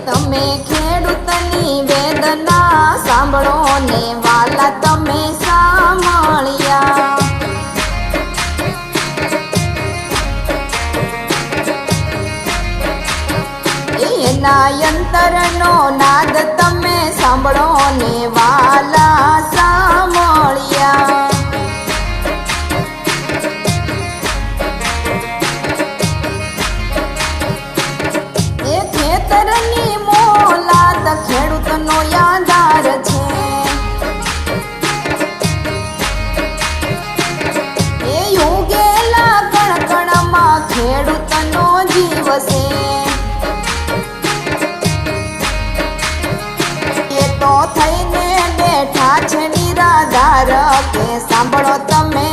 તમે ખેડૂતની વેદના સાંભળો ને વાલા તમે સાંભળ્યા એના યંત્રનો નાદ તમે સાંભળો ને વાલા સાંભળ્યા એ ખેતરની મોલાત ખેડૂતનો યાદાર છે એ યુગેલા કણકણમાં ખેડૂતનો જીવ છે તો થઈને બેઠા છે નિરાધાર કે સાંભળો તમે